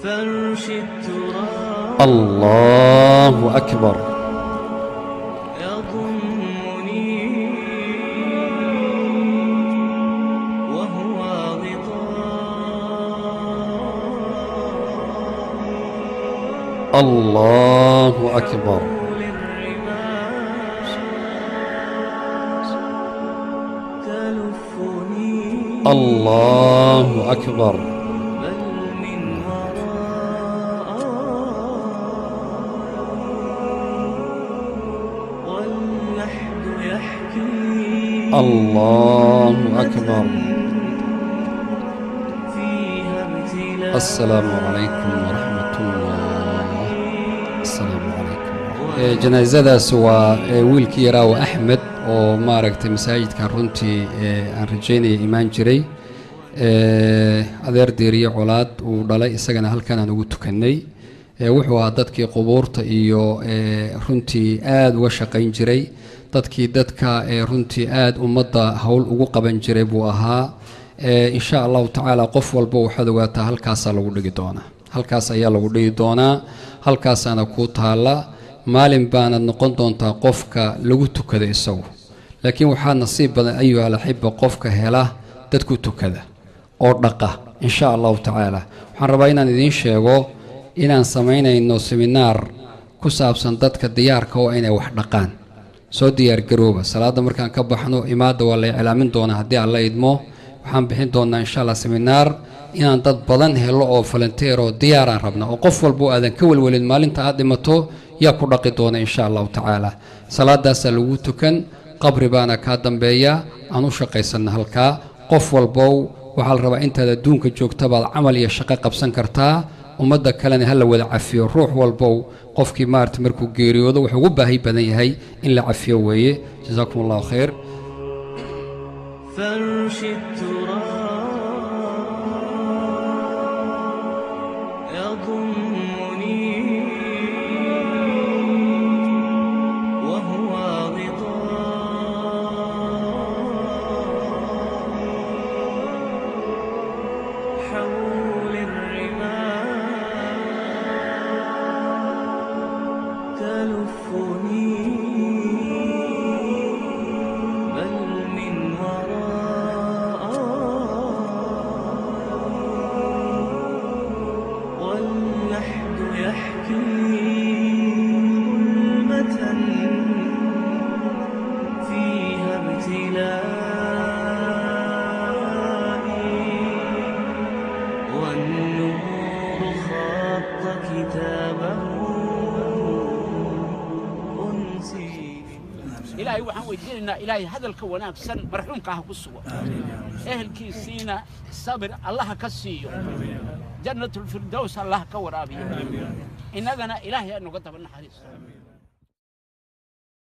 فرش التراب الله أكبر يضمني وهو غطاء الله أكبر تلفني الله أكبر بل من وراء واللحد يحكي الله أكبر فيها ابتلاء السلام عليكم ورحمة الله. السلام عليكم. جنازة سوى ويلكي راو أحمد وماركت مساجد كارونتي عن رجيني إيمان جري adeer diiriye colaad uu dhalay isagana halkan aan ugu tukanay wuxuu ahaa dadkii qubuurta iyo runtii aad uga shaqayn jiray dadka runtii aad ummadda hawl ugu qaban jiray buu ahaa insha allahu tacaala qof walba waxaad ogaataa halkaasaa lagu dhigi doonaa halkaas ayaa lagu dhigi doonaa halkaasaana kuu taalla maalin baanad noqon doontaa qofka lagu tukada isagu laakiin waxaa nasiib badan ayuha alaxiba qofka hela dadku tukada oo dhaqa insha allahu tacaala waxaan rabaa inaan idiin sheego inaan samaynayno seminaar ku saabsan dadka diyaarka oo inay wax dhaqaan soo diyaar garooba salaada markaan ka baxno imaada waa la iclaamin doonaa haddii aan la idmo waxaan bixin doonaa insha allah seminaar inaan dad badan helo oo volunteer oo diyaaraan rabna oo qof walba oo aadan ka welwelin maalinta aad dhimato yaa ku dhaqi doona insha allahu tacaala salaadaasaa lagu tukan qabri baana kaa dambeeya aan u shaqaysanna halkaa qof walbow waxaa la rabaa intaad adduunka joogta baad camal iyo shaqo qabsan kartaa ummadda kalena ha la wada cafiyo ruux walbow qofkii maarata markuu geeriyoodo wuxuu ugu baahi badan yahay in la cafiyo weeye jazaakum allahu khayr فرش التراب يضمني وهو غطاء حول الرمال تلفني بل من وراء واللحد يحكي ظلمة فيها ابتلائي والنور خط كتابه أنسي إلهي وحن ويدينا إلهي هذا الكونات سن مرحوم كاه كسوة أهل كيسينا صبر الله كسيو جنة الفردوس الله كورابي إننا إلهي أنه قدم النحريس